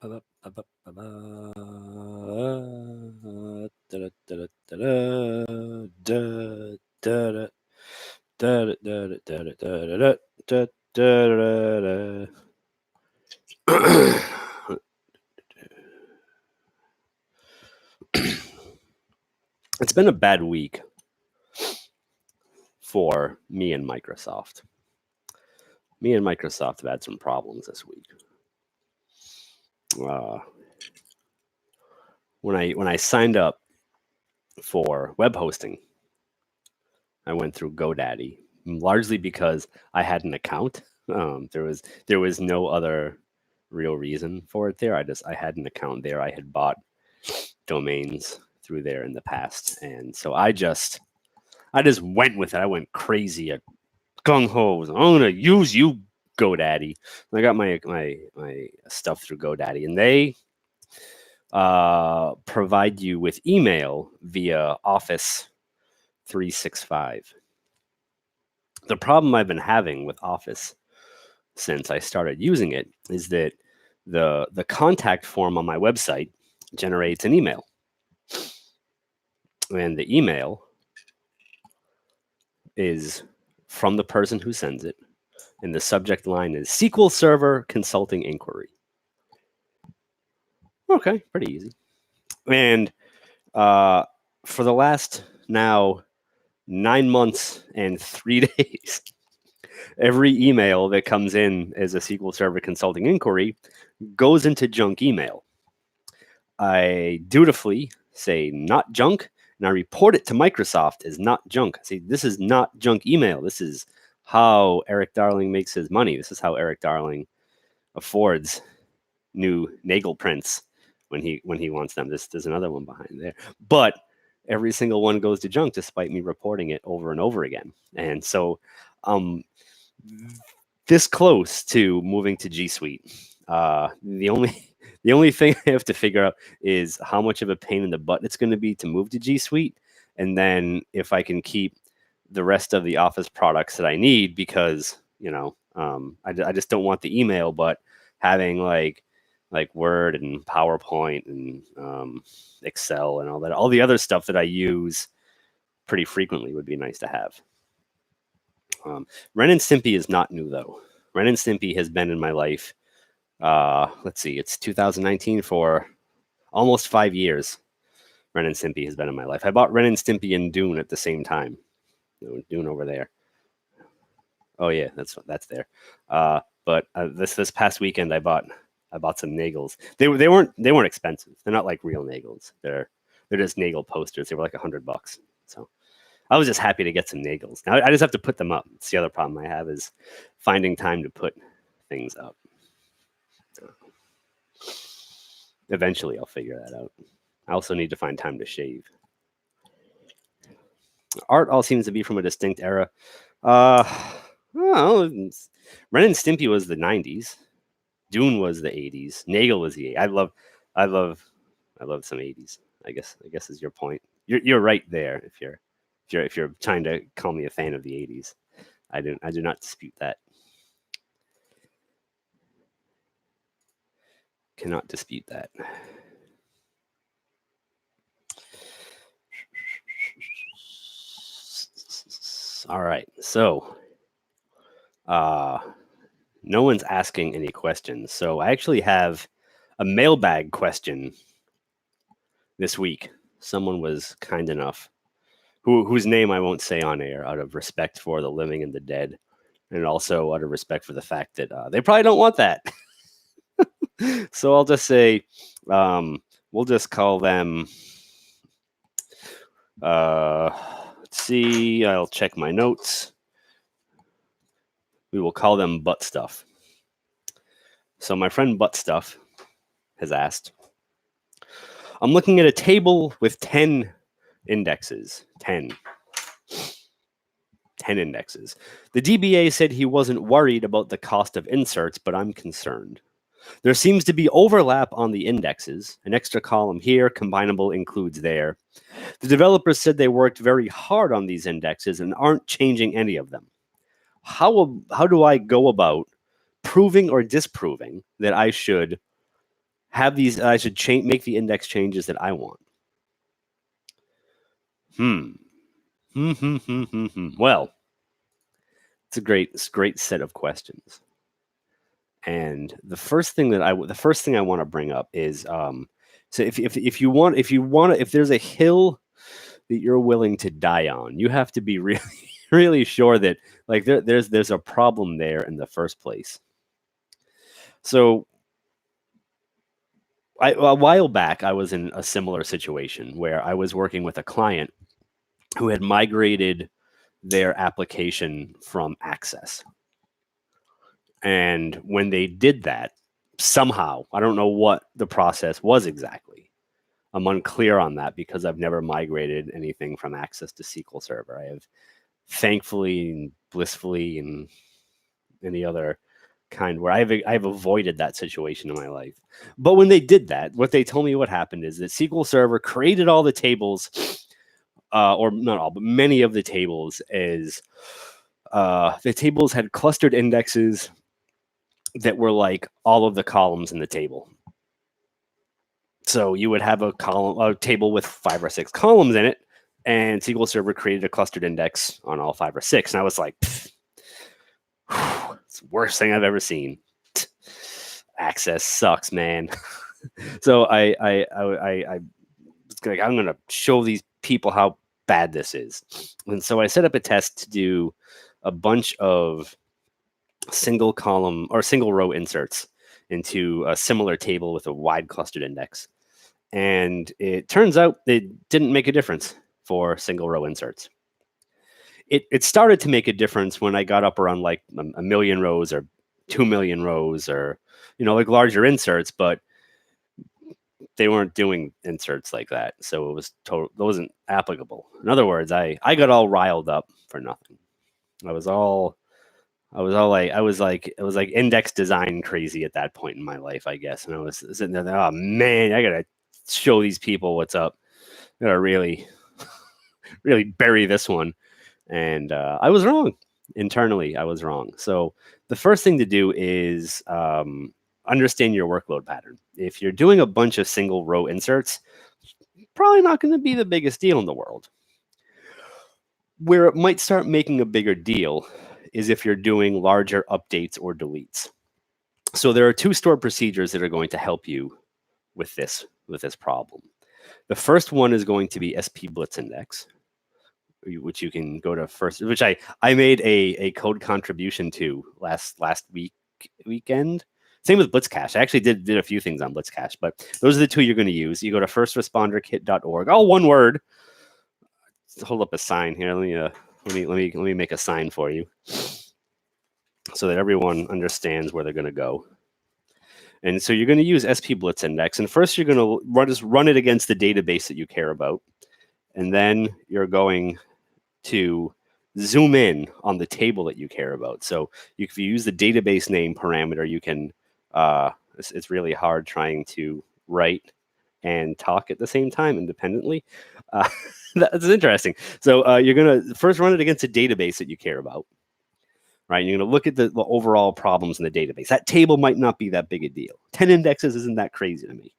It's been a bad week for me and Microsoft. Me and Microsoft have had some problems this week. When I signed up for web hosting, I went through GoDaddy, largely because I had an account. There was no other real reason for it there. I had an account there. I had bought domains through there in the past, and so I just went with it. I went crazy at gung ho. I'm gonna use you, GoDaddy. And I got my stuff through GoDaddy, and they provide you with email via Office 365. The problem I've been having with Office since I started using it is that the contact form on my website generates an email, and the email is from the person who sends it, and the subject line is SQL Server Consulting Inquiry. Okay, pretty easy. And for the last now 9 months and 3 days, every email that comes in as a SQL Server Consulting Inquiry goes into junk email. I dutifully say not junk, and I report it to Microsoft as not junk. I say, this is not junk email. This is how Eric Darling makes his money. This is how Eric Darling affords new Nagel prints when he wants them. There's another one behind there. But every single one goes to junk despite me reporting it over and over again. And so this close to moving to G Suite. The only thing I have to figure out is how much of a pain in the butt it's going to be to move to G Suite, and then if I can keep the rest of the Office products that I need, because I just don't want the email, but having like Word and PowerPoint and Excel and all the other stuff that I use pretty frequently would be nice to have. Ren and Stimpy is not new though. Ren and Stimpy has been in my life. Let's see, it's 2019, for almost 5 years. Ren and Stimpy has been in my life. I bought Ren and Stimpy and Dune at the same time. Dune over there. Oh yeah, that's there. But this past weekend I bought some Nagels. They weren't expensive. They're not like real Nagels. They're just Nagel posters. They were like $100. So I was just happy to get some Nagels. Now I just have to put them up. It's the other problem I have, is finding time to put things up. Eventually I'll figure that out. I also need to find time to shave. Art all seems to be from a distinct era. Ren and Stimpy was the 90s. Dune was the 80s. Nagel was the 80s. I love some 80s. I guess is your point. You're right there if you're trying to call me a fan of the 80s. I do not dispute that. Cannot dispute that. All right, so no one's asking any questions, so I actually have a mailbag question this week. Someone was kind enough, whose name I won't say on air, out of respect for the living and the dead, and also out of respect for the fact that they probably don't want that. So I'll just say, we'll just call them, let's see, I'll check my notes. We will call them Butt Stuff. So my friend Butt Stuff has asked, I'm looking at a table with 10 indexes. 10 indexes. The DBA said he wasn't worried about the cost of inserts, but I'm concerned. There seems to be overlap on the indexes. An extra column here, combinable includes there. The developers said they worked very hard on these indexes and aren't changing any of them. How do I go about proving or disproving that I should have these. I should make the index changes that I want. Well, it's a great set of questions. And the first thing I want to bring up is so if there's a hill that you're willing to die on, you have to be really really sure that like there's a problem there in the first place. So a while back, I was in a similar situation where I was working with a client who had migrated their application from Access. And when they did that, somehow, I don't know what the process was exactly. I'm unclear on that because I've never migrated anything from Access to SQL Server. I have thankfully and blissfully and any other kind where I've avoided that situation in my life. But when they did that, what they told me what happened is that SQL Server created all the tables, or not all, but many of the tables as the tables had clustered indexes that were like all of the columns in the table. So you would have a table with 5 or 6 columns in it, and SQL Server created a clustered index on all 5 or 6. And I was like, it's the worst thing I've ever seen. Access sucks, man. So I was like, I'm gonna show these people how bad this is. And so I set up a test to do a bunch of single column or single row inserts into a similar table with a wide clustered index. And it turns out it didn't make a difference for single row inserts. It started to make a difference when I got up around like a million rows or 2 million rows or, like larger inserts, but they weren't doing inserts like that. So it wasn't applicable. In other words, I got all riled up for nothing. It was like index design crazy at that point in my life, I guess. And I was sitting there, oh man, I gotta show these people what's up. I gotta really, really bury this one. And I was wrong. Internally, I was wrong. So the first thing to do is understand your workload pattern. If you're doing a bunch of single row inserts, probably not going to be the biggest deal in the world. Where it might start making a bigger deal is if you're doing larger updates or deletes. So there are 2 stored procedures that are going to help you with this problem. The first one is going to be SP Blitz index, which you can go to first, which I made a code contribution to last weekend. Same with Blitzcache. I actually did a few things on Blitzcache, but those are the 2 you're going to use. You go to firstresponderkit.org. All one word. Let's hold up a sign here. Let me make a sign for you so that everyone understands where they're going to go. And so you're going to use SP Blitz index, and first you're going to run it against the database that you care about, and then you're going to zoom in on the table that you care about. So if you use the database name parameter, you can. It's really hard trying to write and talk at the same time independently. That's interesting. So you're going to first run it against a database that you care about, right? You're going to look at the overall problems in the database. That table might not be that big a deal. 10 indexes isn't that crazy to me.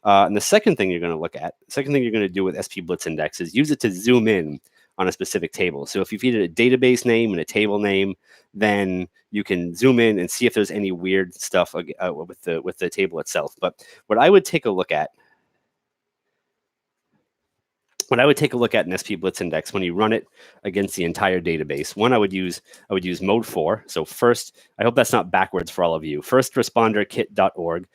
And the second thing you're going to do with SP Blitz index is use it to zoom in on a specific table. So if you feed it a database name and a table name, then you can zoom in and see if there's any weird stuff with the table itself. But what I would take a look at in SP Blitz index when you run it against the entire database, one I would use mode 4. So first, I hope that's not backwards for all of you. Firstresponderkit.org.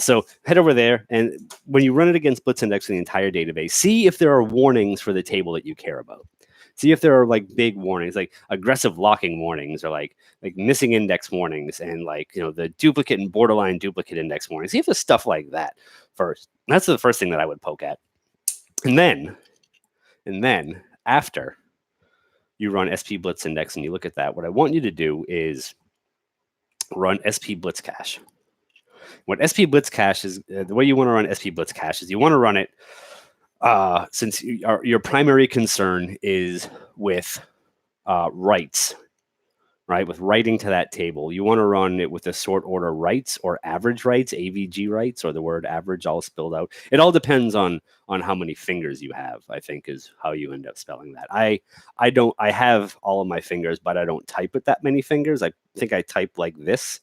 So head over there, and when you run it against Blitz index in the entire database, see if there are warnings for the table that you care about. See if there are like big warnings, like aggressive locking warnings, or like missing index warnings, and the duplicate and borderline duplicate index warnings. See if there's stuff like that first. That's the first thing that I would poke at. And then after you run SP Blitz index and you look at that, what I want you to do is run SP Blitz cache. What SP Blitz cache is, the way you want to run SP Blitz cache is you want to run it since your primary concern is with writes right? With writing to that table, you want to run it with the sort order writes or average writes, AVG writes, or the word average all spelled out. It all depends on how many fingers you have, I think, is how you end up spelling that. I have all of my fingers, but I don't type with that many fingers. I think I type like this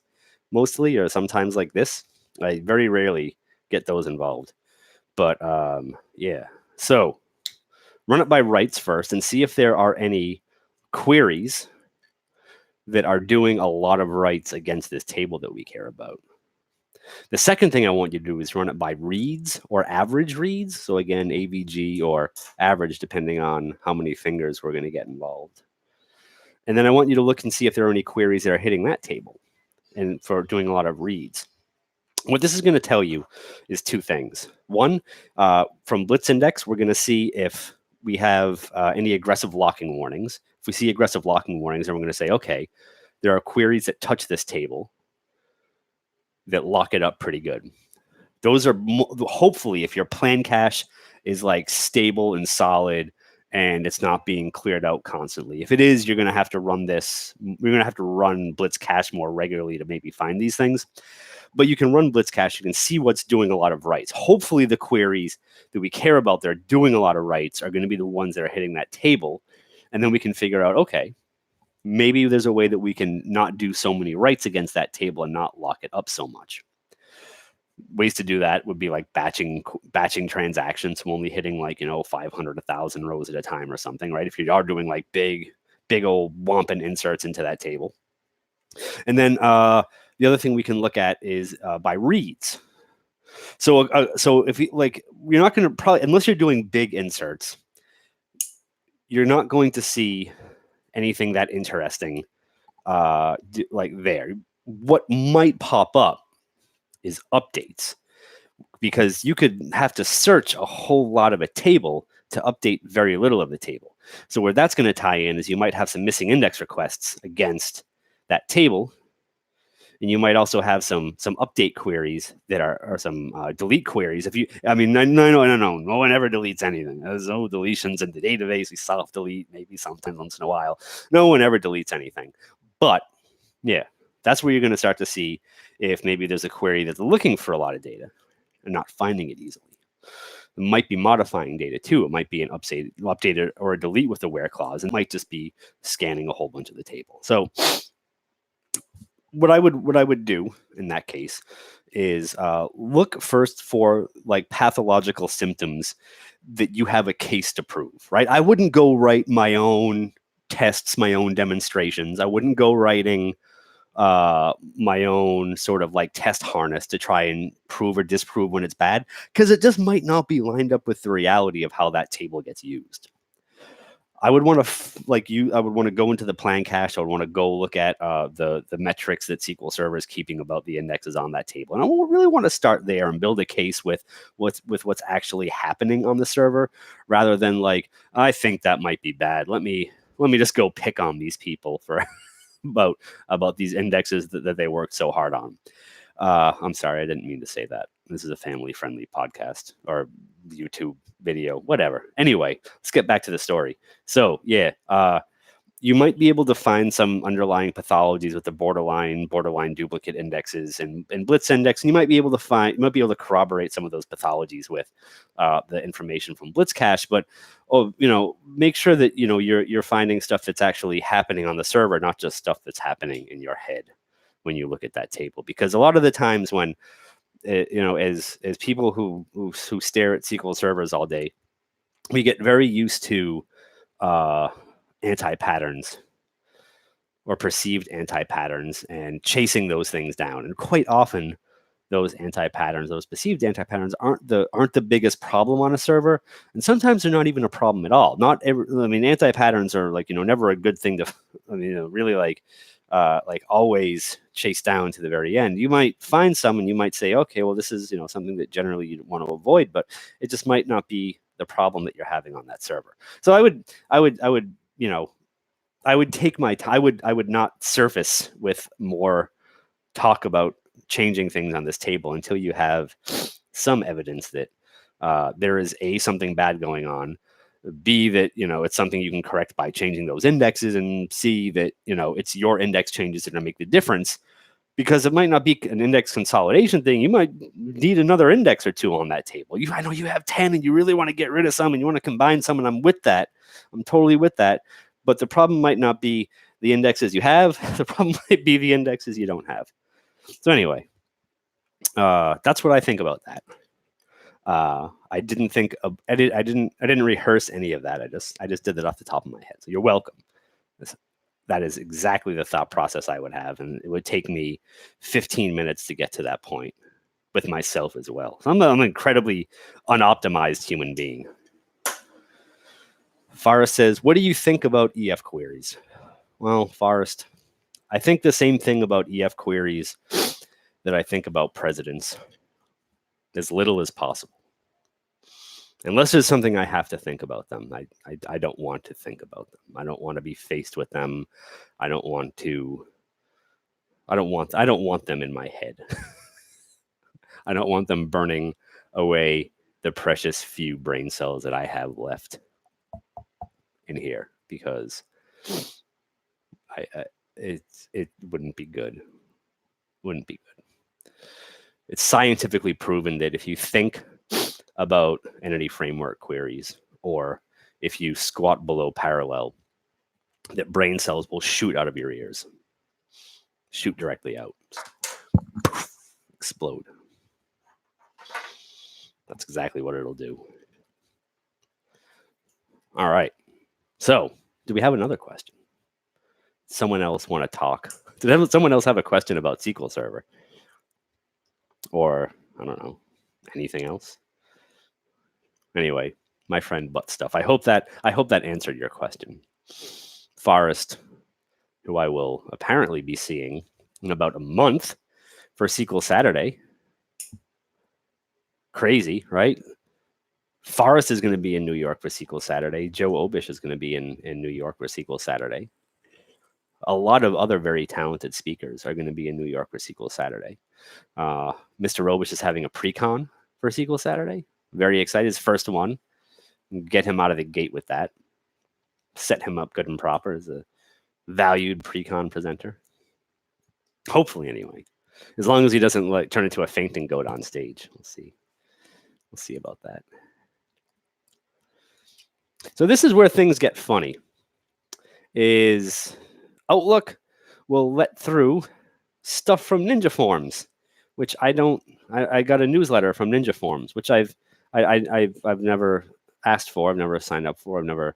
mostly, or sometimes like this. I very rarely get those involved. But yeah. So run it by writes first and see if there are any queries that are doing a lot of writes against this table that we care about. The second thing I want you to do is run it by reads or average reads. So again, AVG or average, depending on how many fingers we're going to get involved. And then I want you to look and see if there are any queries that are hitting that table and for doing a lot of reads. What this is going to tell you is two things. One, from Blitz index, we're going to see if we have any aggressive locking warnings. If we see aggressive locking warnings, then we're going to say, okay, there are queries that touch this table that lock it up pretty good. Those are hopefully, if your plan cache is like stable and solid and it's not being cleared out constantly. If it is, you're going to have to run this. You're going to have to run Blitz cache more regularly to maybe find these things. But you can run Blitz cache. You can see what's doing a lot of writes. Hopefully, the queries that we care about that are doing a lot of writes are going to be the ones that are hitting that table. And then we can figure out, okay, maybe there's a way that we can not do so many writes against that table and not lock it up so much. Ways to do that would be like batching transactions, so only hitting like 500, 1,000 rows at a time or something, right? If you are doing like big old womping inserts into that table. And then the other thing we can look at is by reads. So if you you're not going to probably, unless you're doing big inserts, you're not going to see anything that interesting like there. What might pop up is updates, because you could have to search a whole lot of a table to update very little of the table. So where that's going to tie in is you might have some missing index requests against that table, and you might also have some update queries that are some delete queries. No one ever deletes anything. There's no deletions in the database. We self-delete maybe sometimes once in a while. No one ever deletes anything. But yeah, that's where you're going to start to see if maybe there's a query that's looking for a lot of data and not finding it easily. It might be modifying data too. It might be an update or a delete with a where clause. It might just be scanning a whole bunch of the table. So what I would do in that case is look first for like pathological symptoms that you have a case to prove, right? I wouldn't go write my own tests, my own demonstrations. I wouldn't go writing my own sort of like test harness to try and prove or disprove when it's bad, because it just might not be lined up with the reality of how that table gets used. I would want to I would want to go into the plan cache. I would want to go look at the metrics that SQL Server is keeping about the indexes on that table, and I really want to start there and build a case with what's actually happening on the server, rather than like, I think that might be bad. Let me just go pick on these people for about these indexes that they worked so hard on. I'm sorry, I didn't mean to say that. This is a family-friendly podcast or YouTube video, whatever. Anyway, let's get back to the story. So yeah, you might be able to find some underlying pathologies with the borderline duplicate indexes and Blitz index, and you might be able to corroborate some of those pathologies with the information from Blitz cache. But make sure that you're finding stuff that's actually happening on the server, not just stuff that's happening in your head when you look at that table. Because a lot of the times when as people who stare at SQL servers all day, we get very used to anti-patterns or perceived anti-patterns and chasing those things down. And quite often those anti-patterns, those perceived anti-patterns aren't the biggest problem on a server. And sometimes they're not even a problem at all. Anti-patterns are never a good thing to, really like always chase down to the very end. You might find some and you might say, okay, well, this is, something that generally you want to avoid, but it just might not be the problem that you're having on that server. So I would take my time. I would not surface with more talk about changing things on this table until you have some evidence that there is something bad going on, B, that, it's something you can correct by changing those indexes, and C, that, it's your index changes that are going to make the difference, because it might not be an index consolidation thing. You might need another index or two on that table. I know you have 10 and you really want to get rid of some and you want to combine some, and I'm with that. I'm totally with that. But the problem might not be the indexes you have. The problem might be the indexes you don't have. So anyway, that's what I think about that. I didn't think of edit. I didn't rehearse any of that. I just did that off the top of my head. So you're welcome. That is exactly the thought process I would have, and it would take me 15 minutes to get to that point with myself as well. So I'm an incredibly unoptimized human being. Forrest says, "What do you think about EF queries?" Well, Forrest, I think the same thing about EF queries that I think about presidents. As little as possible. Unless there's something I have to think about them, I don't want to think about them. I don't want to be faced with them. I don't want them in my head. I don't want them burning away the precious few brain cells that I have left in here, because it wouldn't be good. Wouldn't be good. It's scientifically proven that if you think about entity framework queries, or if you squat below parallel, that brain cells will shoot out of your ears. Shoot directly out. Explode. That's exactly what it'll do. All right. So, do we have another question? Someone else want to talk? Did someone else have a question about SQL Server? Or, I don't know, anything else? Anyway, my friend Butt Stuff. I hope that answered your question. Forrest, who I will apparently be seeing in about a month for SQL Saturday. Crazy, right? Forrest is going to be in New York for SQL Saturday. Joe Obish is going to be in New York for SQL Saturday. A lot of other very talented speakers are going to be in New York for SQL Saturday. Mr. Obish is having a pre-con for SQL Saturday. Very excited. His first one. Get him out of the gate with that. Set him up good and proper as a valued pre-con presenter. Hopefully, anyway. As long as he doesn't turn into a fainting goat on stage. We'll see. We'll see about that. So this is where things get funny. Is Outlook will let through stuff from Ninja Forms, which I don't. I got a newsletter from Ninja Forms, which I've never asked for. I've never signed up for. I've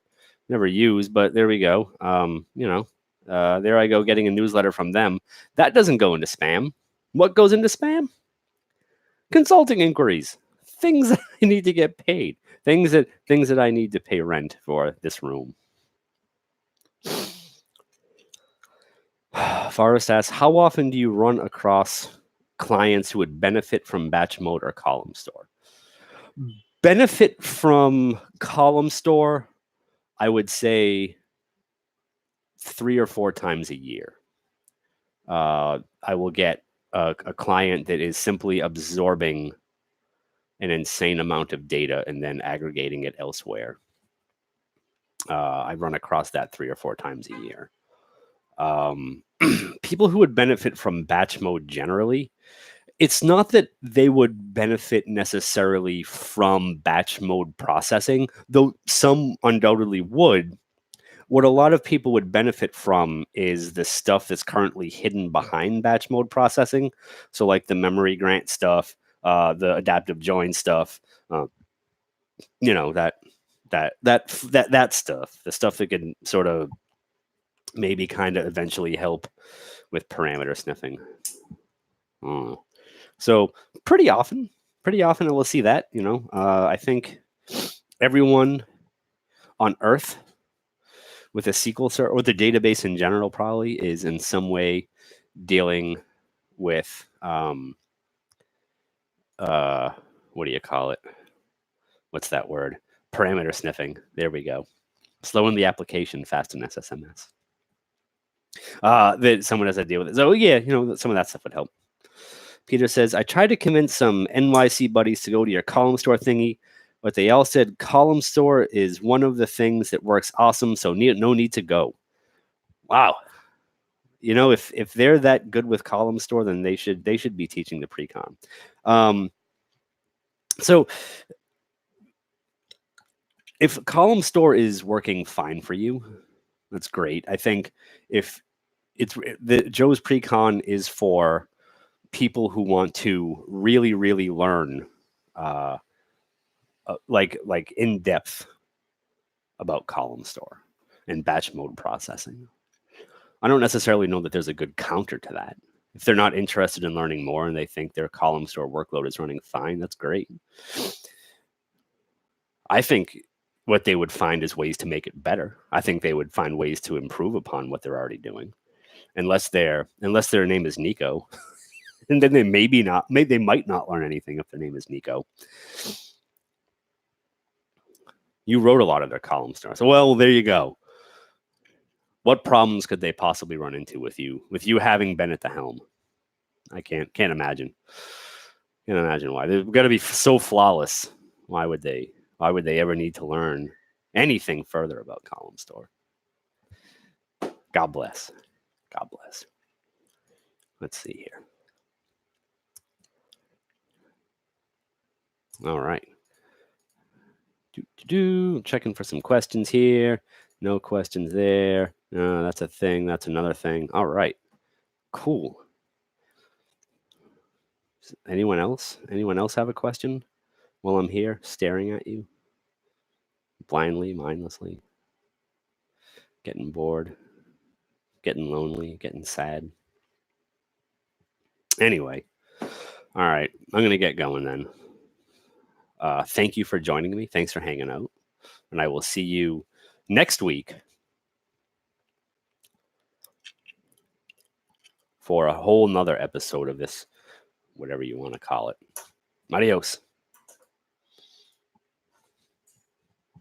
never used. But there we go. There I go, getting a newsletter from them. That doesn't go into spam. What goes into spam? Consulting inquiries. Things that I need to get paid. Things that I need to pay rent for this room. Forrest asks, how often do you run across clients who would benefit from batch mode or column store? Benefit from column store, I would say 3 or 4 times a year. I will get a client that is simply absorbing an insane amount of data and then aggregating it elsewhere. I run across that 3 or 4 times a year. People who would benefit from batch mode generally, it's not that they would benefit necessarily from batch mode processing, though some undoubtedly would. What a lot of people would benefit from is the stuff that's currently hidden behind batch mode processing. So like the memory grant stuff, the adaptive join stuff, that stuff, the stuff that can sort of maybe kind of eventually help with parameter sniffing. So pretty often I will see that, I think everyone on Earth with a SQL server or the database in general probably is in some way dealing with, what do you call it? What's that word? Parameter sniffing. There we go. Slowing the application fast in SSMS. That someone has to deal with it. So yeah, some of that stuff would help. Peter says, I tried to convince some NYC buddies to go to your column store thingy, But they all said column store is one of the things that works awesome, so no need to go. Wow. You know, if they're that good with column store, then they should be teaching the pre-con. So if column store is working fine for you, that's great. I think if it's Joe's pre-con is for people who want to really, really learn, like in depth about column store and batch mode processing. I don't necessarily know that there's a good counter to that. If they're not interested in learning more and they think their column store workload is running fine, that's great. I think what they would find is ways to make it better. I think they would find ways to improve upon what they're already doing, unless their name is Nico, and then they they might not learn anything if their name is Nico. You wrote a lot of their column store, so well, there you go. What problems could they possibly run into with you having been at the helm? I can't imagine. Can't imagine why. They've got to be so flawless. Why would they ever need to learn anything further about column store? God bless. God bless. Let's see here. All right. Checking for some questions here. No questions there. No, that's a thing. That's another thing. All right. Cool. Anyone else? Anyone else have a question while I'm here staring at you? Blindly, mindlessly. Getting bored. Getting lonely. Getting sad. Anyway. All right. I'm going to get going then. Thank you for joining me. Thanks for hanging out. And I will see you next week for a whole nother episode of this, whatever you want to call it. Adios.